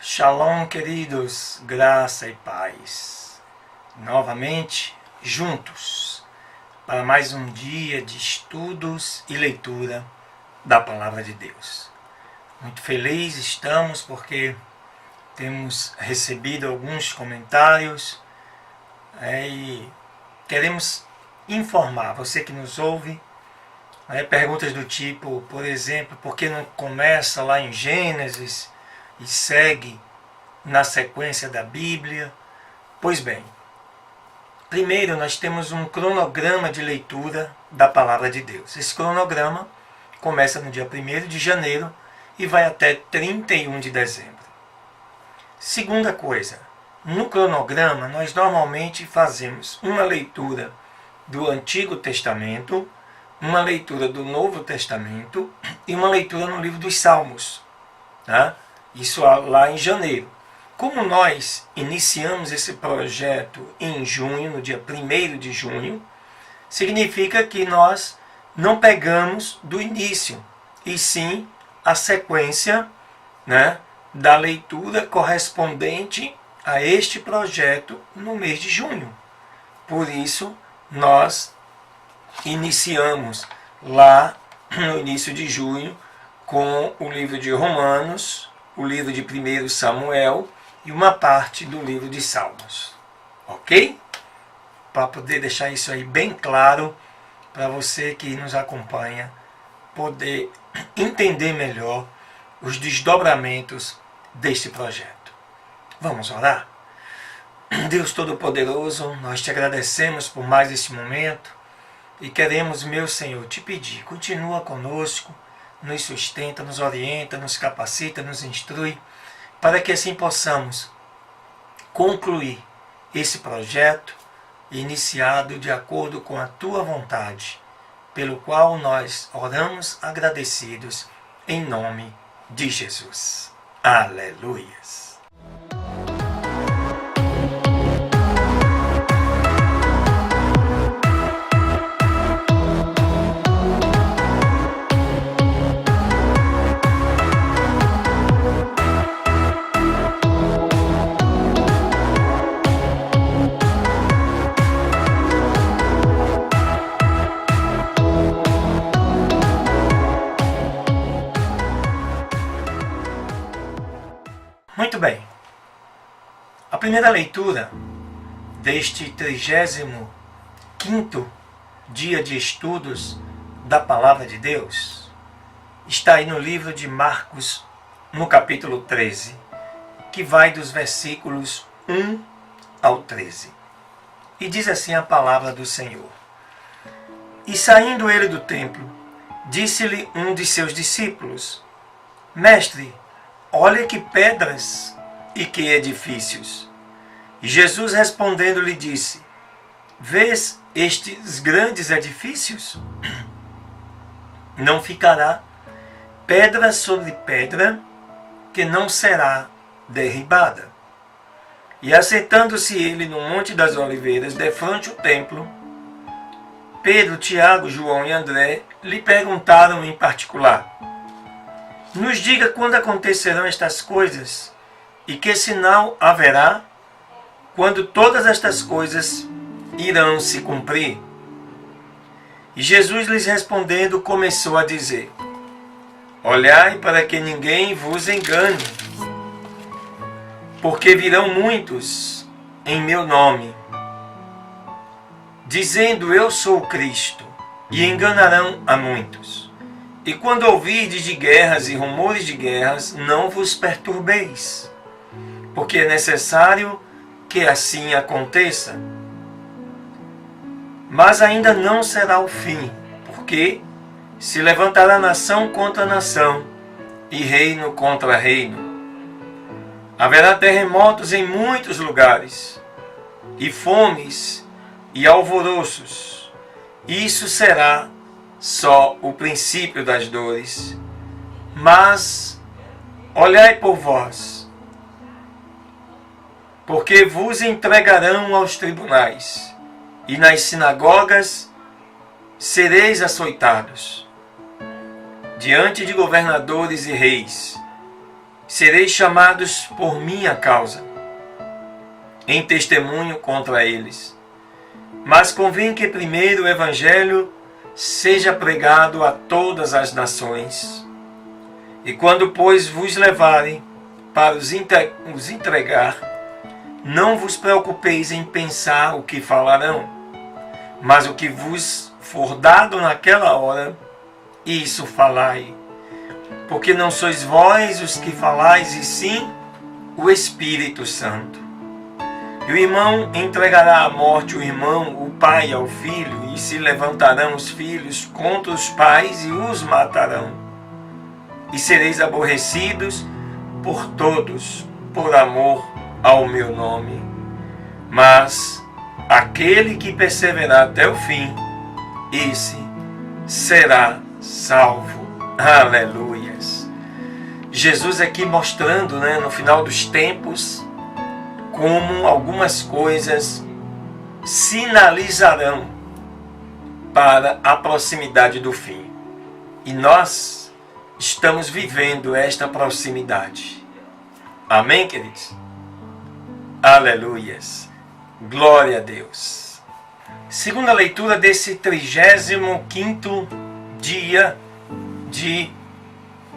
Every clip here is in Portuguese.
Shalom, queridos, graça e paz. Novamente, juntos, para mais um dia de estudos e leitura da Palavra de Deus. Muito felizes estamos porque temos recebido alguns comentários e queremos informar você que nos ouve. Perguntas do tipo, por exemplo, por que não começa lá em Gênesis e segue na sequência da Bíblia? Pois bem, primeiro nós temos um cronograma de leitura da Palavra de Deus. Esse cronograma começa no dia 1º de janeiro e vai até 31 de dezembro. Segunda coisa, no cronograma nós normalmente fazemos uma leitura do Antigo Testamento, uma leitura do Novo Testamento e uma leitura no livro dos Salmos. Isso lá em janeiro. Como nós iniciamos esse projeto em junho, no dia 1º de junho, significa que nós não pegamos do início, e sim a sequência da leitura correspondente a este projeto no mês de junho. Por isso, nós iniciamos lá no início de junho com o livro de Romanos, o livro de 1 Samuel e uma parte do livro de Salmos. Ok? Para poder deixar isso aí bem claro para você que nos acompanha poder entender melhor os desdobramentos deste projeto. Vamos orar? Deus Todo-Poderoso, nós te agradecemos por mais este momento e queremos, meu Senhor, te pedir, continua conosco, nos sustenta, nos orienta, nos capacita, nos instrui, para que assim possamos concluir esse projeto iniciado de acordo com a tua vontade, pelo qual nós oramos agradecidos em nome de Jesus. Aleluias! Muito bem, a primeira leitura deste 35º dia de estudos da Palavra de Deus está aí no livro de Marcos, no capítulo 13, que vai dos versículos 1 ao 13. E diz assim a palavra do Senhor: E saindo ele do templo, disse-lhe um de seus discípulos: Mestre, olha que pedras e que edifícios. E Jesus respondendo lhe disse: Vês estes grandes edifícios? Não ficará pedra sobre pedra que não será derribada. E assentando-se ele no Monte das Oliveiras, defronte o templo, Pedro, Tiago, João e André lhe perguntaram em particular: Nos diga quando acontecerão estas coisas, e que sinal haverá quando todas estas coisas irão se cumprir? E Jesus lhes respondendo começou a dizer: Olhai para que ninguém vos engane, porque virão muitos em meu nome, dizendo eu sou o Cristo, e enganarão a muitos. E quando ouvirdes de guerras e rumores de guerras, não vos perturbeis, porque é necessário que assim aconteça. Mas ainda não será o fim, porque se levantará nação contra nação, e reino contra reino. Haverá terremotos em muitos lugares, e fomes e alvoroços. Isso será só o princípio das dores. Mas olhai por vós, porque vos entregarão aos tribunais, e nas sinagogas sereis açoitados, diante de governadores e reis, sereis chamados por minha causa, em testemunho contra eles. Mas convém que primeiro o Evangelho seja pregado a todas as nações. E quando, pois, vos levarem para os entregar, não vos preocupeis em pensar o que falarão, mas o que vos for dado naquela hora, isso falai. Porque não sois vós os que falais, e sim o Espírito Santo. E o irmão entregará à morte o irmão, o pai ao filho, e se levantarão os filhos contra os pais e os matarão. E sereis aborrecidos por todos, por amor ao meu nome. Mas aquele que perseverar até o fim, esse será salvo. Aleluias! Jesus aqui mostrando, no final dos tempos, como algumas coisas sinalizarão para a proximidade do fim. E nós estamos vivendo esta proximidade. Amém, queridos? Aleluias! Glória a Deus! Segunda leitura desse 35º dia de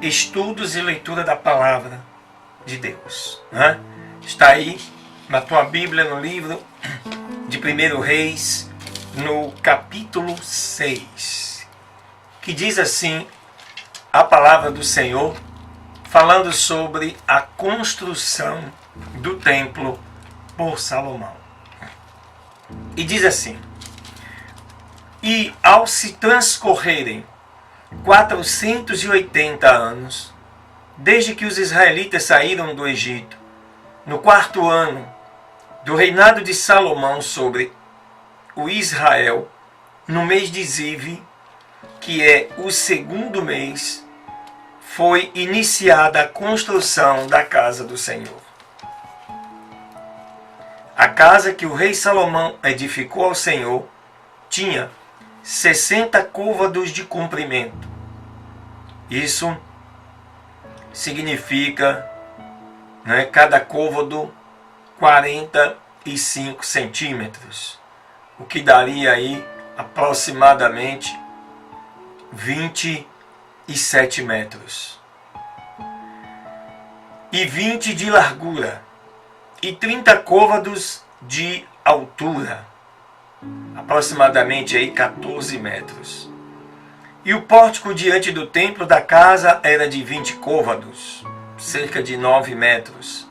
estudos e leitura da Palavra de Deus. Está aí na tua Bíblia, no livro de 1 Reis, no capítulo 6, que diz assim a palavra do Senhor, falando sobre a construção do templo por Salomão. E diz assim: e ao se transcorrerem 480 anos, desde que os israelitas saíram do Egito, no 4º ano do reinado de Salomão sobre o Israel, no mês de Zive, que é o 2º mês, foi iniciada a construção da casa do Senhor. A casa que o rei Salomão edificou ao Senhor tinha 60 côvados de comprimento. Isso significa, cada côvado 45 centímetros, o que daria aí aproximadamente 27 metros. E 20 de largura e 30 côvados de altura, aproximadamente aí 14 metros. E o pórtico diante do templo da casa era de 20 côvados, cerca de 9 metros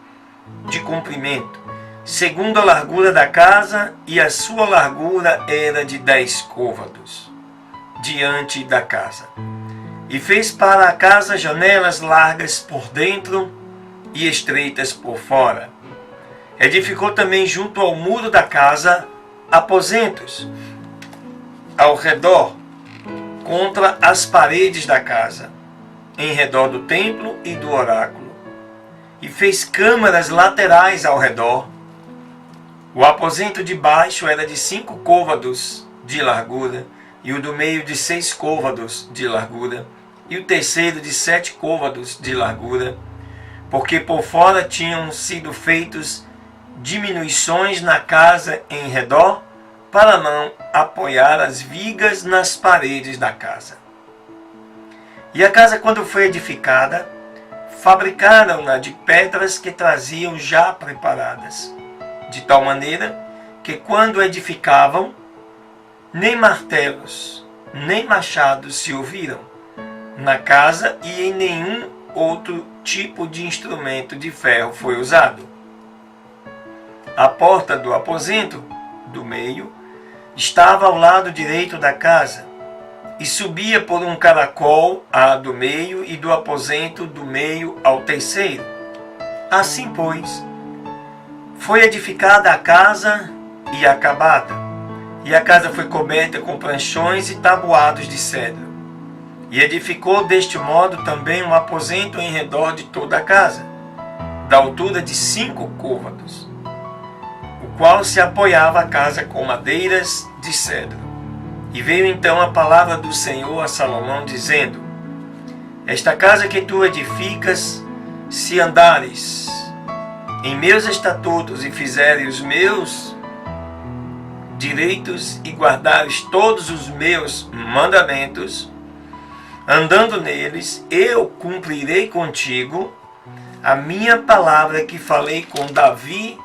de comprimento, segundo a largura da casa, e a sua largura era de 10 côvados diante da casa. E fez para a casa janelas largas por dentro e estreitas por fora. Edificou também junto ao muro da casa aposentos ao redor, contra as paredes da casa, em redor do templo e do oráculo. E fez câmaras laterais ao redor. O aposento de baixo era de 5 côvados de largura, e o do meio de 6 côvados de largura, e o terceiro de 7 côvados de largura, porque por fora tinham sido feitos diminuições na casa em redor, para não apoiar as vigas nas paredes da casa. E a casa, quando foi edificada, fabricaram-na de pedras que traziam já preparadas, de tal maneira que, quando edificavam, nem martelos, nem machados se ouviram na casa, e em nenhum outro tipo de instrumento de ferro foi usado. A porta do aposento do meio estava ao lado direito da casa, e subia por um caracol à do meio, e do aposento do meio ao terceiro. Assim, pois, foi edificada a casa e acabada, e a casa foi coberta com pranchões e tabuados de cedro. E edificou deste modo também um aposento em redor de toda a casa, da altura de 5 côvados, o qual se apoiava a casa com madeiras de cedro. E veio então a palavra do Senhor a Salomão, dizendo: esta casa que tu edificas se andares em meus estatutos e fizeres os meus direitos e guardares todos os meus mandamentos, andando neles, eu cumprirei contigo a minha palavra que falei com Davi,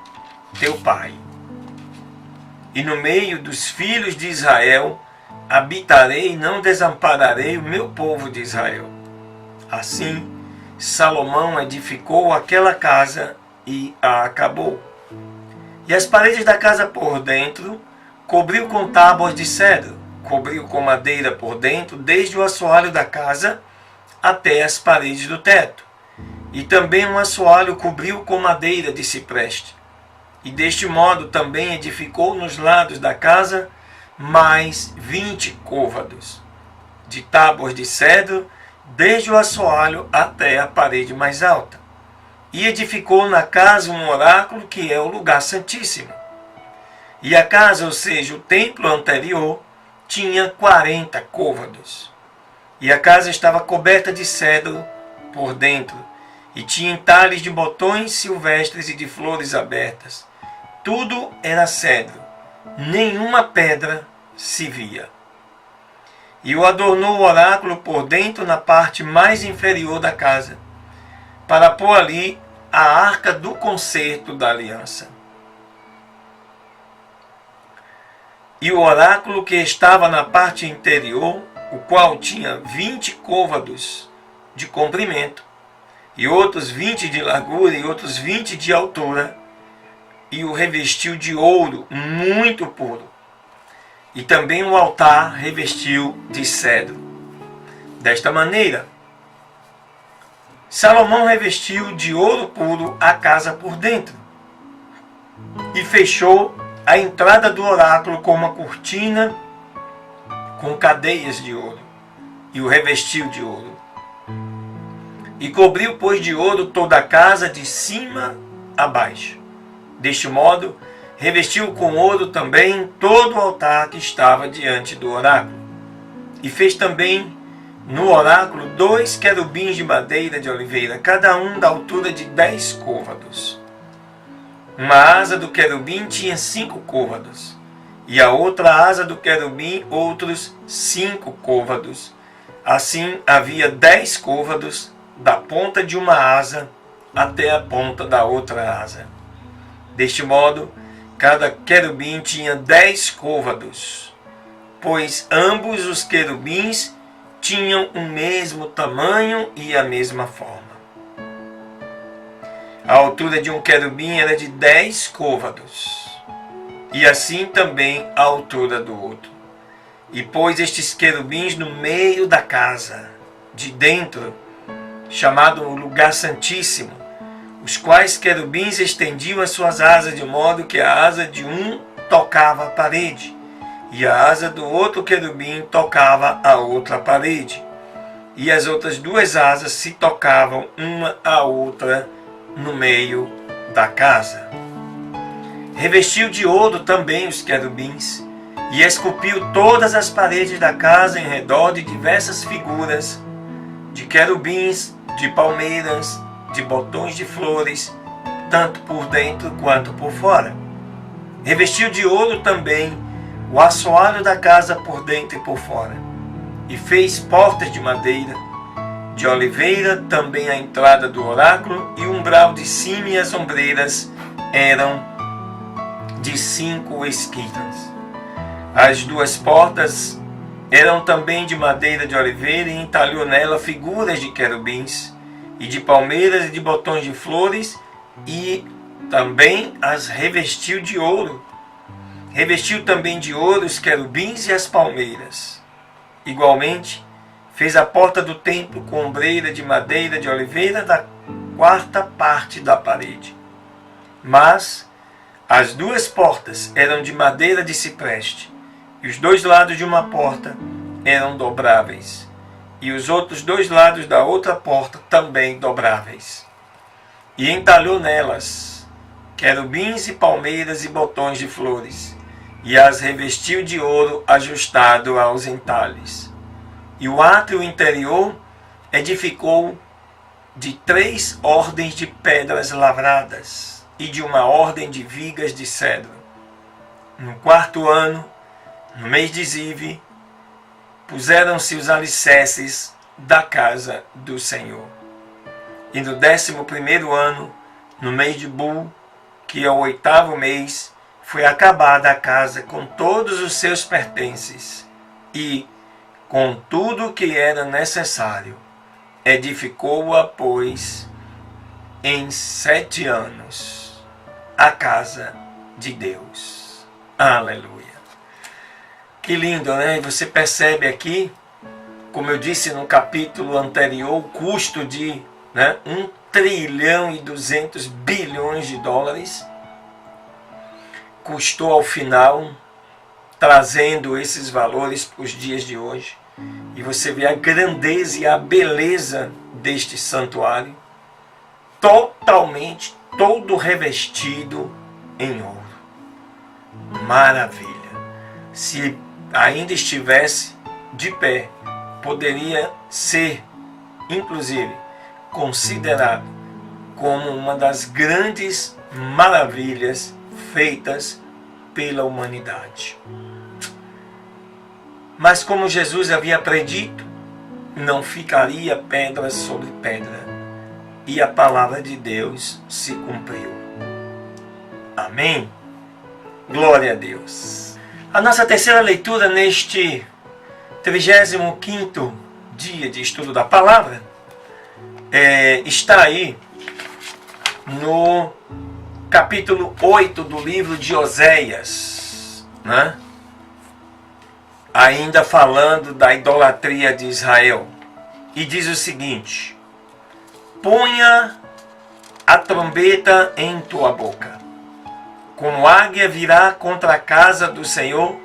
teu pai. E no meio dos filhos de Israel habitarei e não desampararei o meu povo de Israel. Assim, Salomão edificou aquela casa e a acabou. E as paredes da casa por dentro cobriu com tábuas de cedro, cobriu com madeira por dentro, desde o assoalho da casa até as paredes do teto. E também um assoalho cobriu com madeira de cipreste. E deste modo também edificou nos lados da casa mais 20 côvados de tábuas de cedro, desde o assoalho até a parede mais alta. E edificou na casa um oráculo, que é o lugar santíssimo. E a casa, ou seja, o templo anterior, tinha 40 côvados. E a casa estava coberta de cedro por dentro, e tinha entalhes de botões silvestres e de flores abertas. Tudo era cedro, nenhuma pedra se via. E o adornou o oráculo por dentro na parte mais inferior da casa, para pôr ali a arca do concerto da aliança. E o oráculo que estava na parte interior, o qual tinha 20 côvados de comprimento, e outros 20 de largura e outros 20 de altura, e o revestiu de ouro muito puro. E também o altar revestiu de cedro. Desta maneira, Salomão revestiu de ouro puro a casa por dentro, e fechou a entrada do oráculo com uma cortina com cadeias de ouro, e o revestiu de ouro. E cobriu, pois, de ouro toda a casa de cima a baixo. Deste modo, revestiu com ouro também todo o altar que estava diante do oráculo. E fez também no oráculo 2 querubins de madeira de oliveira, cada um da altura de 10 côvados. Uma asa do querubim tinha 5 côvados, e a outra asa do querubim outros 5 côvados. Assim havia 10 côvados da ponta de uma asa até a ponta da outra asa. Deste modo, cada querubim tinha 10 côvados, pois ambos os querubins tinham o mesmo tamanho e a mesma forma. A altura de um querubim era de 10 côvados, e assim também a altura do outro. E pôs estes querubins no meio da casa, de dentro, chamado o lugar santíssimo, os quais querubins estendiam as suas asas de modo que a asa de um tocava a parede, e a asa do outro querubim tocava a outra parede, e as outras duas asas se tocavam uma à outra no meio da casa. Revestiu de ouro também os querubins, e esculpiu todas as paredes da casa em redor de diversas figuras de querubins, de palmeiras, de botões de flores, tanto por dentro quanto por fora. Revestiu de ouro também o assoalho da casa por dentro e por fora, e fez portas de madeira, de oliveira, também a entrada do oráculo, e o umbral de cima e as ombreiras eram de 5 esquinas. As duas portas eram também de madeira de oliveira, e entalhou nela figuras de querubins, e de palmeiras e de botões de flores, e também as revestiu de ouro. Revestiu também de ouro os querubins e as palmeiras. Igualmente, fez a porta do templo com ombreira de madeira de oliveira da 4ª parte da parede. Mas as duas portas eram de madeira de cipreste, e os 2 lados de uma porta eram dobráveis, e os outros 2 lados da outra porta também dobráveis. E entalhou nelas querubins e palmeiras e botões de flores, e as revestiu de ouro ajustado aos entalhes. E o átrio interior edificou de 3 ordens de pedras lavradas e de uma ordem de vigas de cedro. No 4º ano, no mês de Zive, puseram-se os alicerces da casa do Senhor. E no 11º ano, no mês de Bul, que é o 8º mês, foi acabada a casa com todos os seus pertences e com tudo o que era necessário. Edificou-a, pois, em 7 anos, a casa de Deus. Aleluia. Que lindo, né? Você percebe aqui, como eu disse no capítulo anterior, o custo de 1 trilhão e 200 bilhões de dólares. Custou ao final, trazendo esses valores para os dias de hoje. E você vê a grandeza e a beleza deste santuário, totalmente, todo revestido em ouro. Maravilha! Se ainda estivesse de pé, poderia ser, inclusive, considerado como uma das grandes maravilhas feitas pela humanidade. Mas como Jesus havia predito, não ficaria pedra sobre pedra, e a palavra de Deus se cumpriu. Amém? Glória a Deus. A nossa terceira leitura neste 35º dia de estudo da palavra está aí no capítulo 8 do livro de Oséias, né? Ainda falando da idolatria de Israel. E diz o seguinte: ponha a trombeta em tua boca, como águia virá contra a casa do Senhor,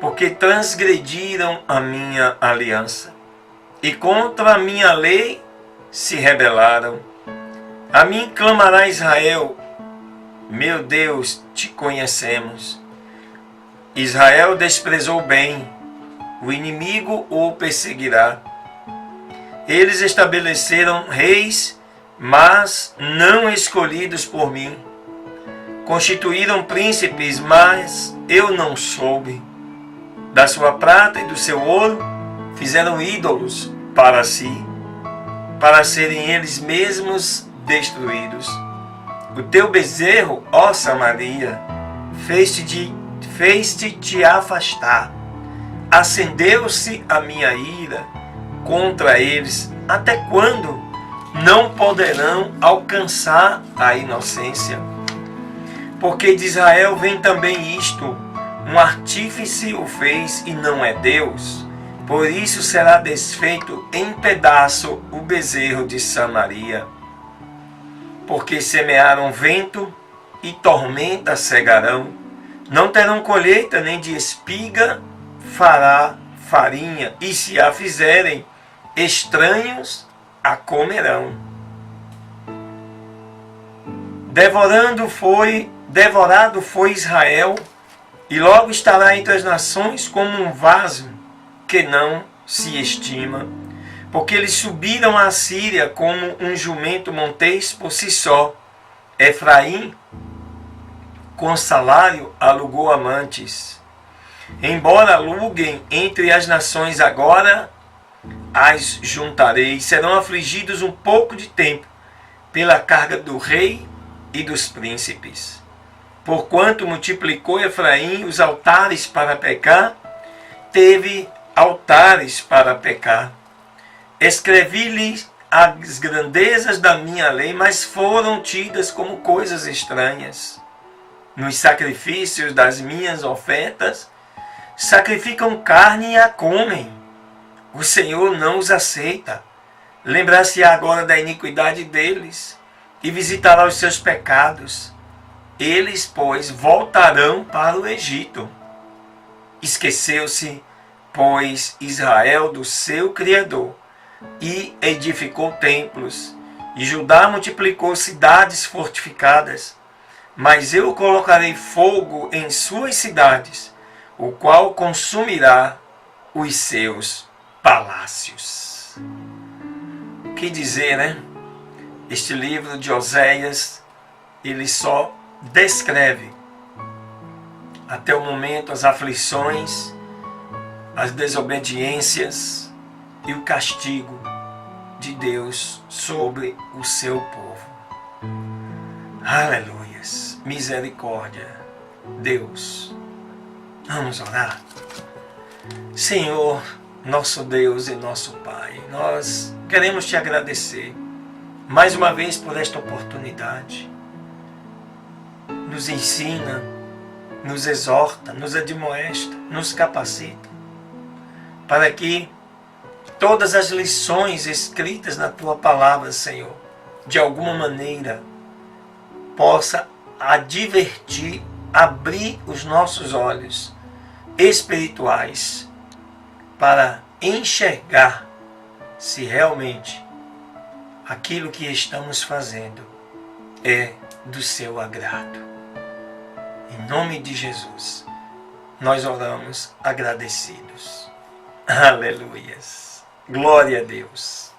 porque transgrediram a minha aliança, e contra a minha lei se rebelaram. A mim clamará Israel: meu Deus, te conhecemos. Israel desprezou o bem, o inimigo o perseguirá. Eles estabeleceram reis, mas não escolhidos por mim. Constituíram príncipes, mas eu não soube. Da sua prata e do seu ouro fizeram ídolos para si, para serem eles mesmos destruídos. O teu bezerro, ó Samaria, fez-te te afastar. Acendeu-se a minha ira contra eles. Até quando não poderão alcançar a inocência? Porque de Israel vem também isto: um artífice o fez e não é Deus. Por isso será desfeito em pedaço o bezerro de Samaria. Porque semearam vento e tormenta cegarão. Não terão colheita, nem de espiga fará farinha, e se a fizerem, estranhos a comerão. Devorado foi Israel, e logo estará entre as nações como um vaso que não se estima, porque eles subiram à Síria como um jumento montês por si só. Efraim, com salário, alugou amantes. Embora aluguem entre as nações, agora as juntarei. Serão afligidos um pouco de tempo pela carga do rei e dos príncipes. Porquanto multiplicou Efraim os altares para pecar, teve altares para pecar. Escrevi-lhes as grandezas da minha lei, mas foram tidas como coisas estranhas. Nos sacrifícios das minhas ofertas, sacrificam carne e a comem. O Senhor não os aceita. Lembrar-se-á agora da iniquidade deles e visitará os seus pecados. Eles, pois, voltarão para o Egito. Esqueceu-se, pois, Israel do seu Criador e edificou templos, e Judá multiplicou cidades fortificadas. Mas eu colocarei fogo em suas cidades, o qual consumirá os seus palácios. Que dizer, né? Este livro de Oséias, ele só descreve até o momento as aflições, as desobediências e o castigo de Deus sobre o seu povo. Aleluias! Misericórdia! Deus, vamos orar. Senhor, nosso Deus e nosso Pai, nós queremos te agradecer mais uma vez por esta oportunidade. Nos ensina, nos exorta, nos admoesta, nos capacita, para que todas as lições escritas na Tua Palavra, Senhor, de alguma maneira, possa advertir, abrir os nossos olhos espirituais para enxergar se realmente aquilo que estamos fazendo é do seu agrado. Em nome de Jesus, nós oramos agradecidos. Aleluias. Glória a Deus.